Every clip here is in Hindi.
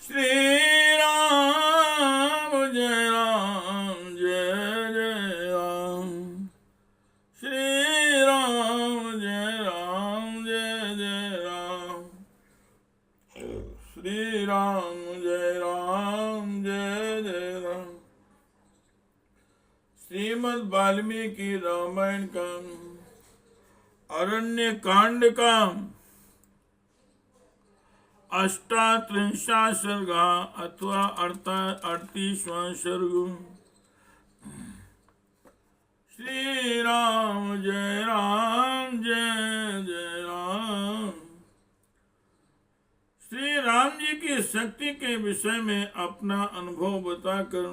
श्री राम जय राम जय जय राम। श्री राम जय राम जय जय राम। श्री राम जय राम जय जय राम। श्रीमद् वाल्मीकि रामायण का अरण्य कांड का 38वां सर्ग अथवा 38वां सर्ग। श्री राम जय राम जय जय राम। श्री राम जी की शक्ति के विषय में अपना अनुभव बताकर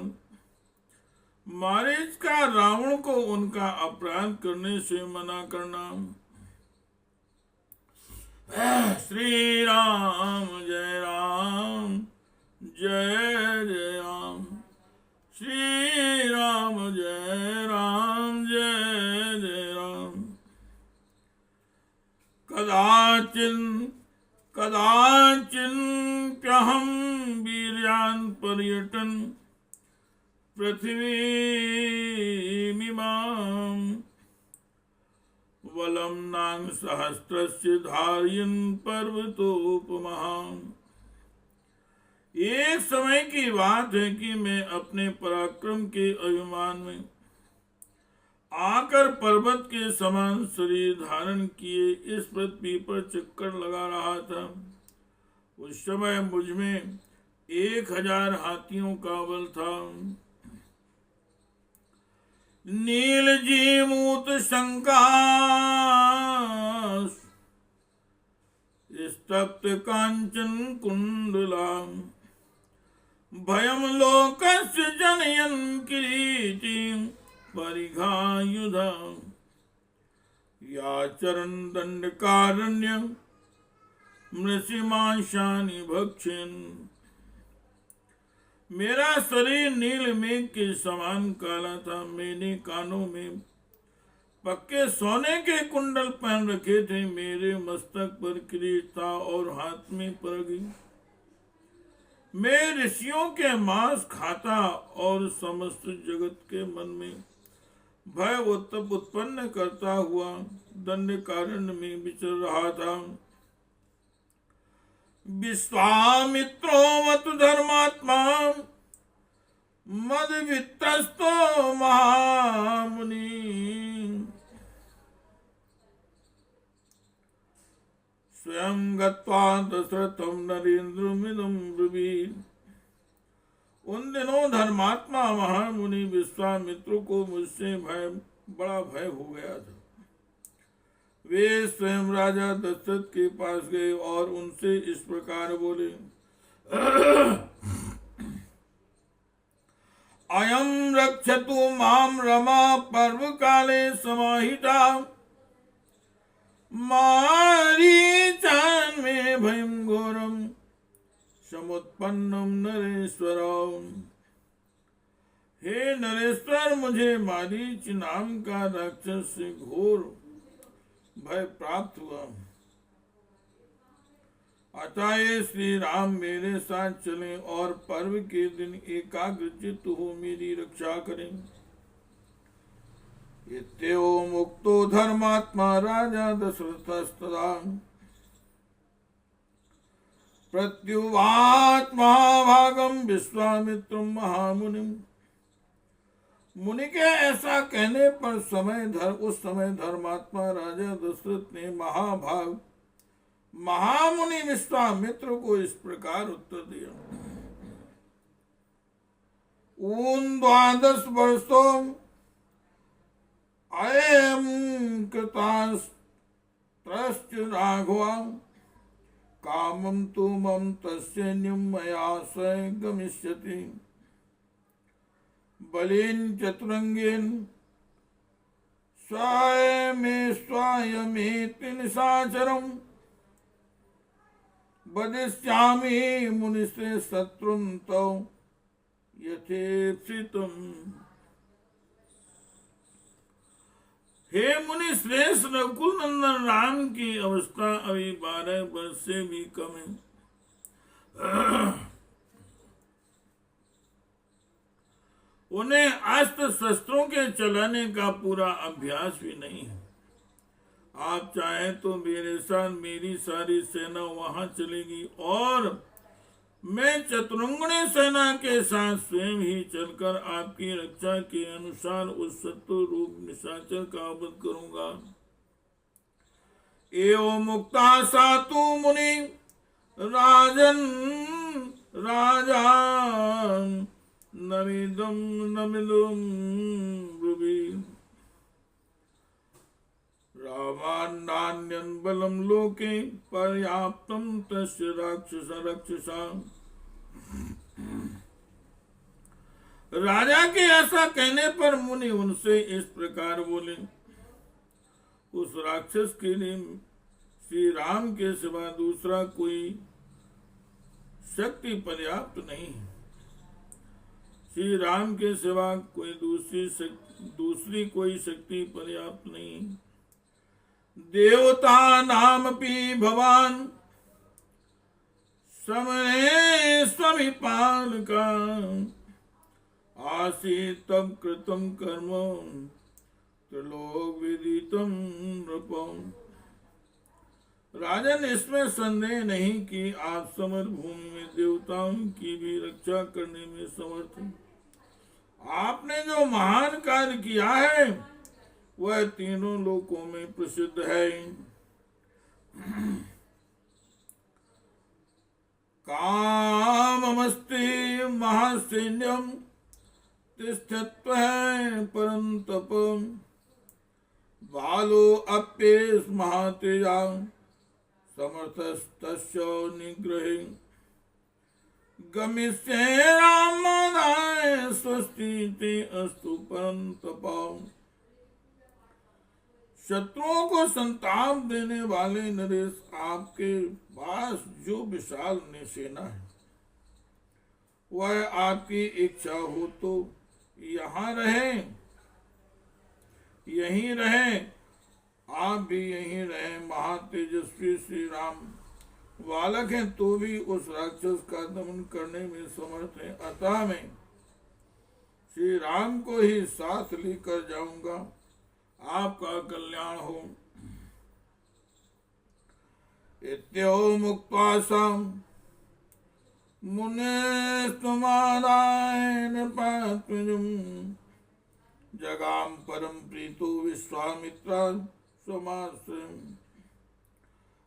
मारीच का रावण को उनका अपराध करने से मना करना। श्री राम जय राम जय जय राम। श्री राम जय राम जय जय राम। कदाचिन कदाचिन प्यहम वीर्यान् पर्यटन पृथ्वी मिमाम वलम नांग सहस्त्रस्य धार्यन् पर्वतोपमहाम्। एक समय की बात है कि मैं अपने पराक्रम के अभिमान में आकर पर्वत के समान शरीर धारण किए इस पृथ्वी पर चक्कर लगा रहा था। उस समय मुझमें 1000 हाथियों का बल था। नील जीमूत शंका स्तप्त कांचन कुंडला भयम लोकस्य जनयन् किरीटिं परिघायुधा याचरन् दंडकारण्य मृषिमांसानि भक्षयन्। मेरा शरीर नील मेघ के समान काला था। मैंने कानों में पक्के सोने के कुंडल पहन रखे थे। मेरे मस्तक पर किरीट था और हाथ में परगी। मैं ऋषियों के मांस खाता और समस्त जगत के मन में भय उत्पन्न करता हुआ दंडकारण्य में विचर रहा था। विश्वामित्रो मत धर्मात्मा मदवित्तस्तो महामुनि स्वयं गत्वा दशरथं नरेन्द्रमिदं ब्रवीत्। उन दिनों धर्मात्मा महामुनि विश्वामित्र को मुझसे बड़ा भय हो गया था। वे स्वयं राजा दशरथ के पास गए और उनसे इस प्रकार बोले। अयम रक्षतु माम रमा पर्व काले समाहिता मारीचान् मे भयं घोरम समुत्पन्नम नरेश्वरम। हे नरेश्वर, मुझे मारीच नाम का राक्षस से घोर भय प्राप्त हुआ। अतः श्री राम मेरे साथ चलें और पर्व के दिन एकाग्र चित्त हो मेरी रक्षा करें। इत्येवं मुक्तो धर्मात्मा राजा दशरथस्तदा प्रत्युवाच महाभागम विश्वामित्रं महामुनिम्। मुनि के ऐसा कहने पर उस समय धर्मात्मा राजा दशरथ ने महामुनि विश्वामित्र को इस प्रकार उत्तर दिया। ऊन 12 वर्षों अयम कृतास्त्रश्च राघवा कामं तु मम तस्यन्यं मया स गमिष्यति बलेन चतुरंगेन स्वयमेति निशाचरम् वदिष्यामि मुनिसे शत्रुं तौ यथेप्सितम्। हे मुनि श्रेष्ठ, रघुकुल नंदन राम की अवस्था अभी 12 वर्ष से भी कम है। उन्हें अस्त्र शस्त्रों के चलाने का पूरा अभ्यास भी नहीं है। आप चाहें तो मेरे साथ मेरी सारी सेना वहां चलेगी और मैं चतुरंगणी सेना के साथ स्वयं ही चलकर आपकी रक्षा के अनुसार उस शत्रु रूप निशाचर का वध करूंगा। एवं मुक्ता सातु मुनि राजन राजा नमिदम नमिदुम ब्रुवि रामान्नान्यं बलं लोके पर्याप्तं तस्य राक्षस रक्षसा। राजा के ऐसा कहने पर मुनि उनसे इस प्रकार बोले, उस राक्षस के लिए श्री राम के सिवा दूसरा कोई शक्ति पर्याप्त नहीं। श्री राम के सिवा कोई दूसरी कोई शक्ति पर्याप्त नहीं। देवता नामपि भवान समरे स्वविपालका आसीत् तब कृतं कर्म त्रिलोक विदितं नृपम्। राजन, इसमें संदेह नहीं कि आप समर भूमि में देवताओं की भी रक्षा करने में समर्थ हैं। आपने जो महान कार्य किया है वह तीनों लोकों में प्रसिद्ध है। काममस्ति महासैन्यम तिष्ठत्व परंतप बालो अप्येष महातेजा समर्थस्तस्य निग्रहे गमिष्ये रामदाय स्वस्ति ते अस्तु परंतप। शत्रुओं को संताप देने वाले नरेश, आपके पास जो विशाल सेना है वह आपकी इच्छा हो तो यहाँ रहे, यहीं रहे, आप भी यहीं रहे। महातेजस्वी श्री राम बालक हैं तो भी उस राक्षस का दमन करने में समर्थ हैं। अतः मैं श्री राम को ही साथ लेकर जाऊंगा, आपका कल्याण हो। इत्यो मुक्त्वा सं मुनेस्तुमादाय नृपात्मजम् जगाम परम प्रीतो विश्वामित्रा स्वमाश्रयम्।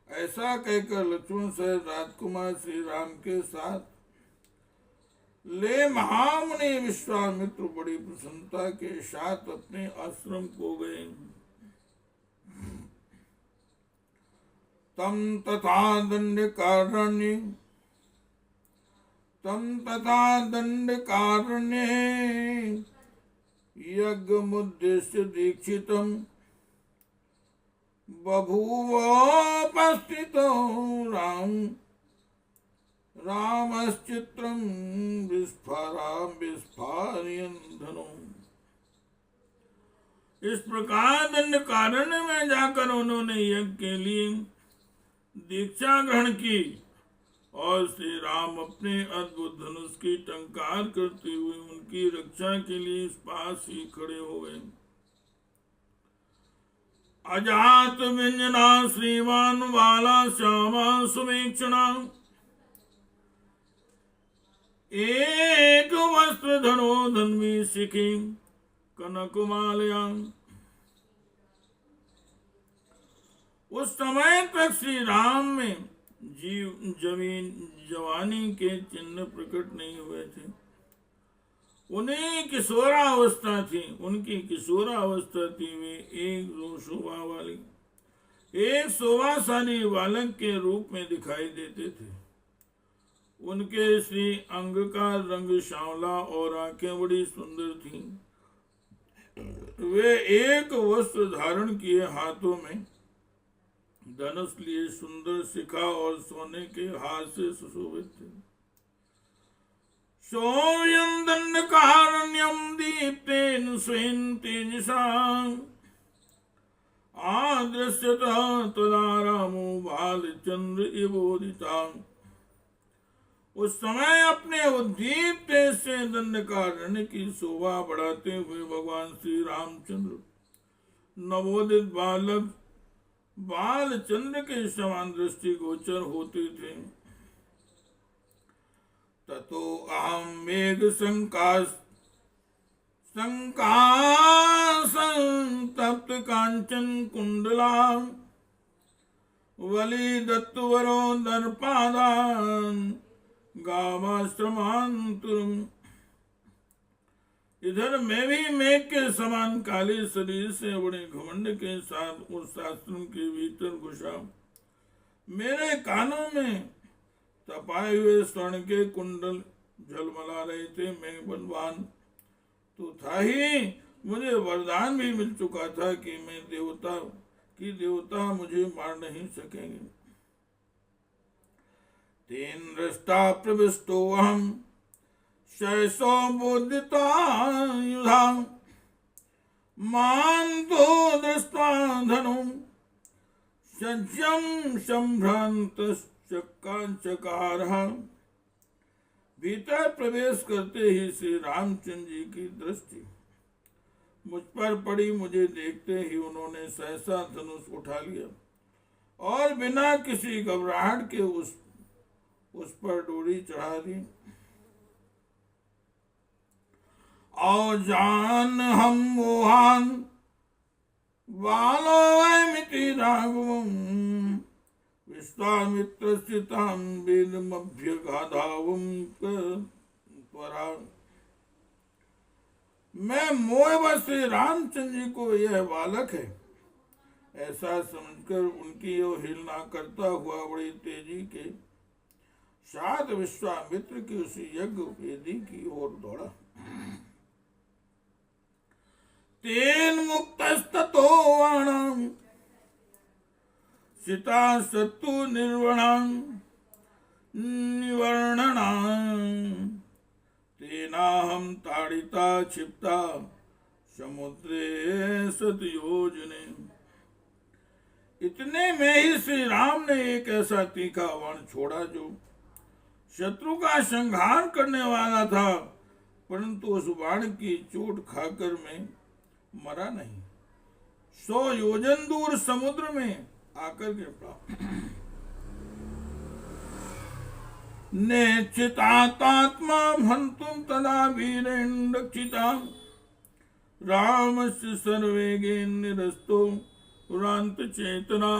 ऐसा कहकर लक्ष्मण सहित राजकुमार श्री राम के साथ ले महामुनि विश्वामित्र बड़ी प्रसन्नता के साथ अपने आश्रम को गए। तम तथा दंडकारण्ये यज्ञमुद्दिश्य दीक्षितम् बभूवोपस्थितो रामश्चित्रं विस्फारयन् धनुम्। इस प्रकार दंडकारण्य में जाकर उन्होंने यज्ञ के लिए दीक्षा ग्रहण की और श्री राम अपने अद्भुत धनुष की टंकार करते हुए उनकी रक्षा के लिए इस पास ही खड़े हो गए। अजात व्यंजना श्रीमान बाला श्यामा सुवीक्षणा एक वस्त्र धनो धन्वी शिखी कनकमालया। उस समय तक श्री राम में जवानी के चिन्ह प्रकट नहीं हुए थे। उन्हें किशोरावस्था थी, उनकी किशोरावस्था थी। वे एक शोभाशाली बालक के रूप में दिखाई देते थे। उनके श्री अंग का रंग सांवला और आंखें बड़ी सुंदर थीं। वे एक वस्त्र धारण किए, हाथों में धनुष लिए सुंदर शिखा और सोने के हार से सुशोभित थे। सोऽयं दण्डकारण्यं दीप्तेन स्वेन तेजसा आदृश्यतः तदा रामो बालचंद्र इवोदिता। उस समय अपने उद्दीप्त तेज से दंडकारण्य की शोभा बढ़ाते हुए भगवान श्री रामचंद्र नवोदित बालक बालचंद्र के समान दृष्टि गोचर होते थे। ततो अहम मेघ संतप्त कांचन कुंडला वली दत्तवरो दर्पादान गावाश्रमांतुरम। इधर मैं भी मेघ के समान काले शरीर से बड़े घमंड के साथ उस आश्रम के भीतर घुसा। मेरे कानों में तपाए हुए स्वर्ण के कुंडल झलमला रहे थे। मैं बलवान तो था ही, मुझे वरदान भी मिल चुका था कि मैं देवता मुझे मार नहीं सकेंगे। तेन दृष्टा प्रविष्टो अहम शैसो बोधिता युधा मान तो दृष्टा धनु सज्जम संभ्रांत चकार। भीतर प्रवेश करते ही श्री रामचंद्र जी की दृष्टि मुझ पर पड़ी। मुझे देखते ही उन्होंने सहसा धनुष उठा लिया और बिना किसी घबराहट के उस पर डोरी चढ़ा दी। और जान हम मोहान बालो मिति राघवम विश्वामित्र स्थिताम वेदमभ्यगाधावम त्वरा। मैं मोहवश श्री रामचंद्र जी को यह बालक है ऐसा समझकर उनकी ओर हिलना करता हुआ बड़ी तेजी के साथ विश्वामित्र की उसी यज्ञ वेदी की ओर दौड़ा। तेन मुक्तस्ततो वाणाम सीता सत्तु निर्वणाम निवर्णनाम तेनाहम ताड़िता क्षिप्ता समुद्रे सतयोजने। इतने में ही श्री राम ने एक ऐसा तीखा बाण छोड़ा जो शत्रु का संहार करने वाला था, परंतु उस बाण की चोट खाकर मैं मरा नहीं, 100 योजन दूर समुद्र में आकर गिर पड़ा। नेक्षितात्मा हंतुम तदा वीरेण रक्षिता रामस्य सर्वेगेन निरस्तो पुरांत चेतना।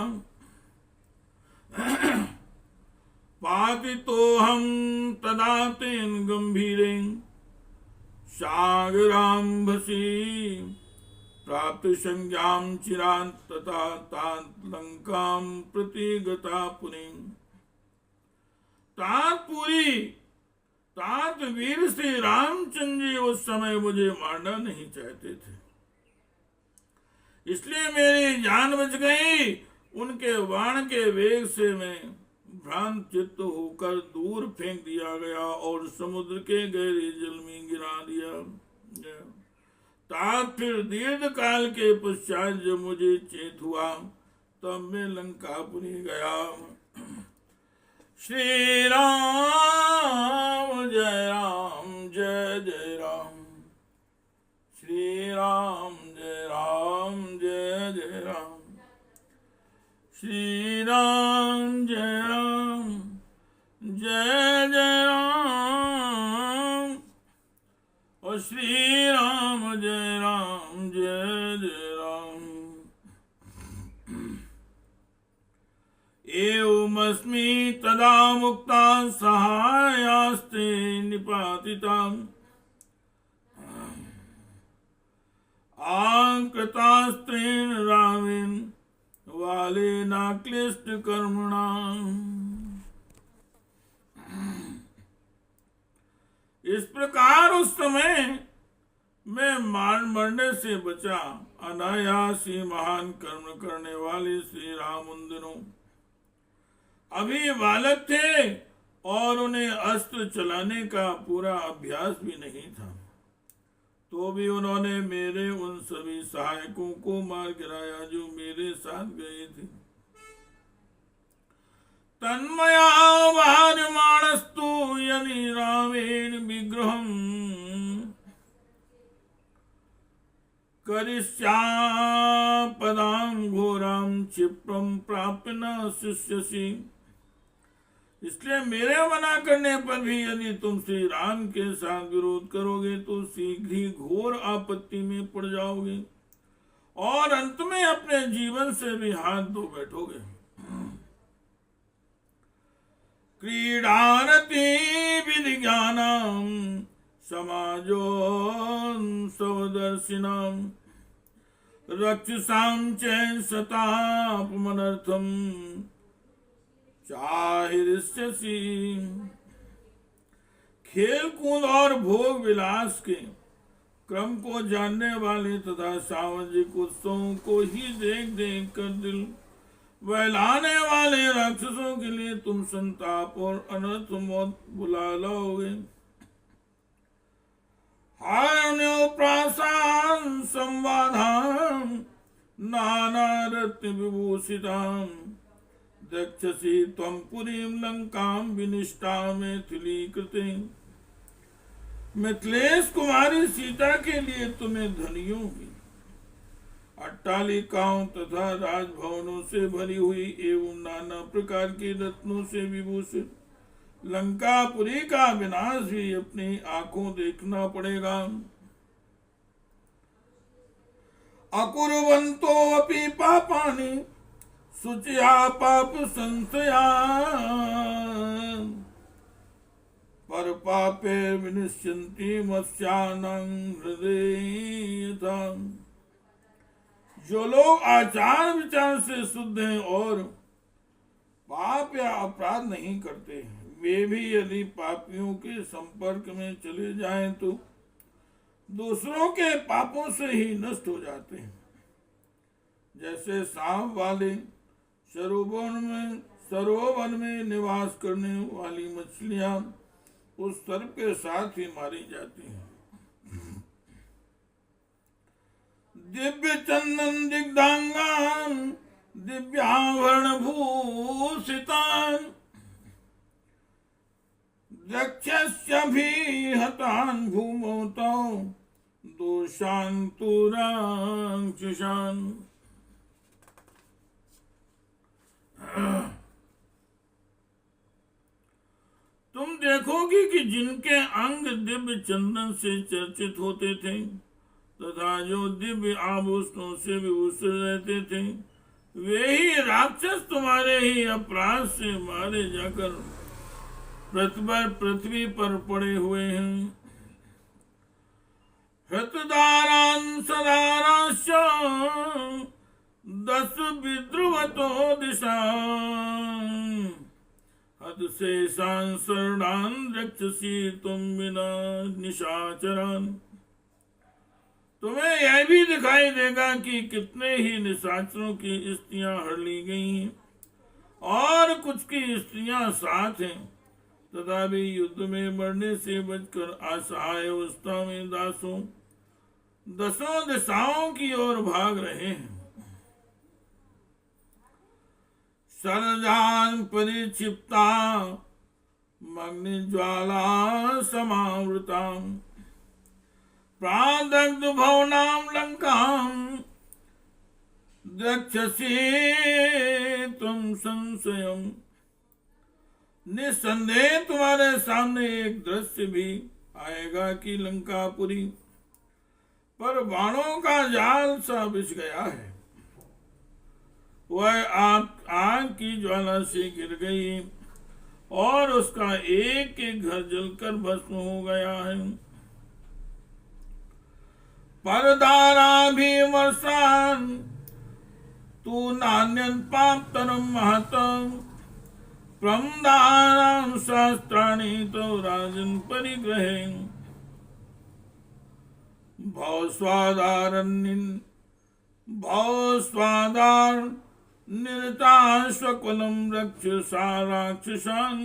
पातितोऽहं तदा तेन गंभीरेण सागराम्भसि प्राप्त संज्ञां चिरान् तथा तान् लंकां प्रति गता पुरीं। तात वीर श्री रामचंद्र जी उस समय मुझे मारना नहीं चाहते थे, इसलिए मेरी जान बच गई। उनके बाण के वेग से मैं भ्रांत चित्त होकर दूर फेंक दिया गया और समुद्र के गहरे जल में गिरा दिया। तात फिर दीर्घ काल के पश्चात जब मुझे चेत हुआ तब मैं लंकापुरी गया। श्री राम जय राम जय जय राम, श्री राम जय राम जय जय राम, श्री राम जय राम जय जय राम, और श्री राम जय राम जय जय राम। एवमस्मि तदा मुक्ता सहायास्ते निपातिताम् आकृतास्त्रेण रामेण वालेनाक्लिष्ट कर्मणा। इस प्रकार उस समय मैं मरने से बचा। अनायास ही महान कर्म करने वाले श्री राम उन दिनों अभी बालक थे और उन्हें अस्त्र चलाने का पूरा अभ्यास भी नहीं था, तो भी उन्होंने मेरे उन सभी सहायकों को मार गिराया जो मेरे साथ गए थे। तन्मया भार्यमाणस्तु यदि रामेण विग्रहम् करिष्यापदां घोरां क्षिप्रं प्राप्य न शिष्यसि। इसलिए मेरे मना करने पर भी यदि तुम श्री राम के साथ विरोध करोगे तो शीघ्र ही घोर आपत्ति में पड़ जाओगे और अंत में अपने जीवन से भी हाथ धो बैठोगे। क्रीडारती विधि ज्ञानम समाजो स्वदर्शिनाम रक्षसां च सतापमनर्थम चाहिष्यसि। खेल कूद और भोग विलास के क्रम को जानने वाले तथा सामाजिक उत्सवों को ही देख देख कर दिल बहलाने वाले राक्षसों के लिए तुम संताप और अनर्थ मौत बुला लाओगे। हार्योप्रासां संवादां नाना रत्न विभूषितां दक्षसी त्वं पुरीं लंकां विनिष्टा मैथिलीकृतिं। मिथिलेश कुमारी सीता के लिए तुम्हें धनियों की अट्टालिकाओं तथा राजभवनों से भरी हुई एवं नाना प्रकार के रत्नों से विभूषित लंकापुरी का विनाश भी अपनी आंखों देखना पड़ेगा। अकुर्वन्तो अपि पापानि शुचिया पाप संशया पर पापे विनिश्यन्ति मत्स्यानां हृदयेऽथा। जो लोग आचार विचार से शुद्ध हैं और पाप या अपराध नहीं करते, वे भी यदि पापियों के संपर्क में चले जाएं तो दूसरों के पापों से ही नष्ट हो जाते हैं। जैसे सांप वाले सरोवर में निवास करने वाली मछलियां उस सर्प के साथ ही मारी जाती हैं। दिव्य चंदन दिग्धांगान दिव्याभरण भूषितान दक्षस्यभिहतान् भूमौ तौ दोषान् तु राक्षसान्। तुम देखोगी कि जिनके अंग दिव्य चंदन से चर्चित होते थे तथा जो दिव्य आभूषणों से विभूषित रहते थे, वे ही राक्षस तुम्हारे ही अपराध से मारे जाकर पृथ्वी पर पड़े हुए हैं। हृतदारान् सदाराश्च दश विद्रुवतो दिशाम् हतशेषान् शरणान् रक्षसि तुम विना निशाचरान्। तुम्हें यह भी दिखाई देगा कि कितने ही निशाचरों की स्त्रियां हर ली गई हैं और कुछ की स्त्रियां साथ हैं, तथा भी युद्ध में मरने से बचकर असहाय अवस्था में दसों दिशाओं की ओर भाग रहे हैं। सरजान परिक्षिप्ता मग्निज्वाला समावृता प्रादग्ध भवनां लंकां द्रक्ष्यसि त्वं संशयम्। निस्संदेह तुम्हारे सामने एक दृश्य भी आएगा कि लंकापुरी पर बाणों का जाल सा बिछ गया है। वह आग की ज्वाला से गिर गई और उसका एक एक घर जलकर भस्म हो गया है। परदाराभिवर्षान् तु नान्यत् पापतरं महतं प्रमदानां शास्त्राणि तौ राजन् परिग्रहे। भवस्वादार्निरताश्वकुलं रक्षसा राक्षसान्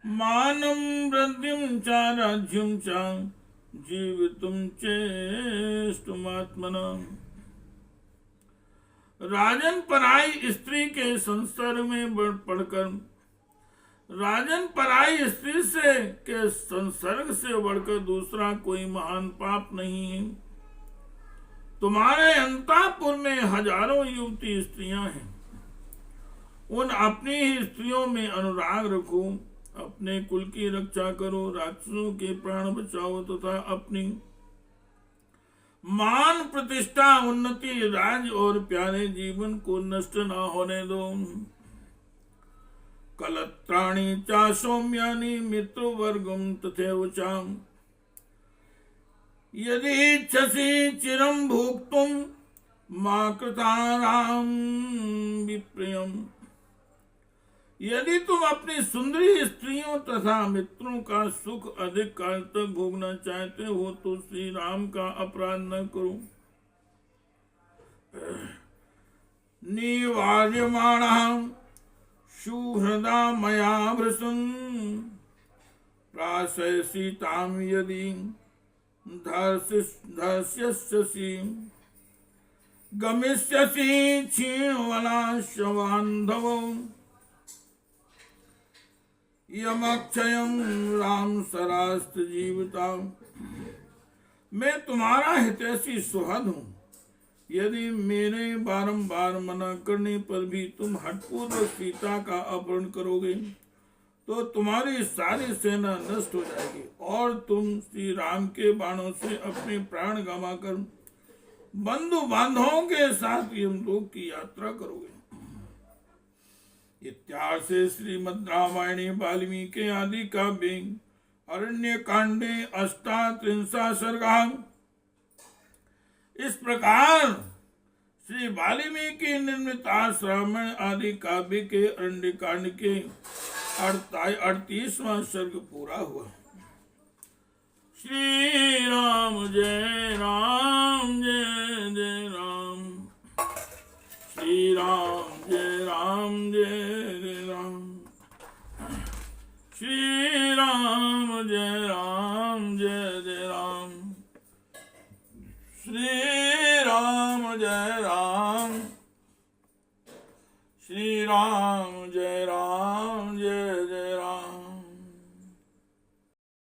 मानं वृद्धिं च राज्यं च जीवितुं चेष्टुमात्मना। राजन पराई स्त्री के संसर्ग में पड़कर, राजन पराई स्त्री से के संसर्ग से बढ़कर दूसरा कोई महान पाप नहीं है। तुम्हारे अंतःपुर में हजारों युवती स्त्रियां हैं, उन अपनी ही स्त्रियों में अनुराग रखो, अपने कुल की रक्षा करो, राक्षसों के प्राण बचाओ तथा अपनी मान प्रतिष्ठा उन्नति राज और प्यारे जीवन को नष्ट न होने दो। कलत्राणि चा सौम्यानि मित्र वर्गम तथैव च यदि इच्छसि चिरं भोक्तुं मा कृताराम विप्रियम्। यदि तुम अपनी सुंदरी स्त्रियों तथा मित्रों का सुख अधिक काल तक भोगना चाहते हो तो श्री राम का अपराध न करो। निवार्यमाणः सुहृदा मया भृशं प्राशयसि तां यदि धर्ष्यसि गमिष्यसि क्षीणवलाशबान्धवो यमक्षयं राम सरास्त जीविता। मैं तुम्हारा हितैषी सुहृद हूँ। यदि मेरे बारंबार मना करने पर भी तुम हठपूर्वक सीता का अपहरण करोगे तो तुम्हारी सारी सेना नष्ट हो जाएगी और तुम श्री राम के बाणों से अपने प्राण गंवाकर बंधु बांधवों के साथ यमलोक की यात्रा करोगे। इत्यार्षे श्रीमद् रामायणे वाल्मीकि आदि काव्ये अरण्य कांडे 38 सर्गा। इस प्रकार श्री वाल्मीकि निर्मित रामायण आदि काव्य के अरण्य कांड के 38वां सर्ग पूरा हुआ। श्री राम जय राम जय जय राम, श्री राम जय राम जय जय राम, श्री राम जय राम जय जय राम, श्री राम जय राम, श्री राम जय राम।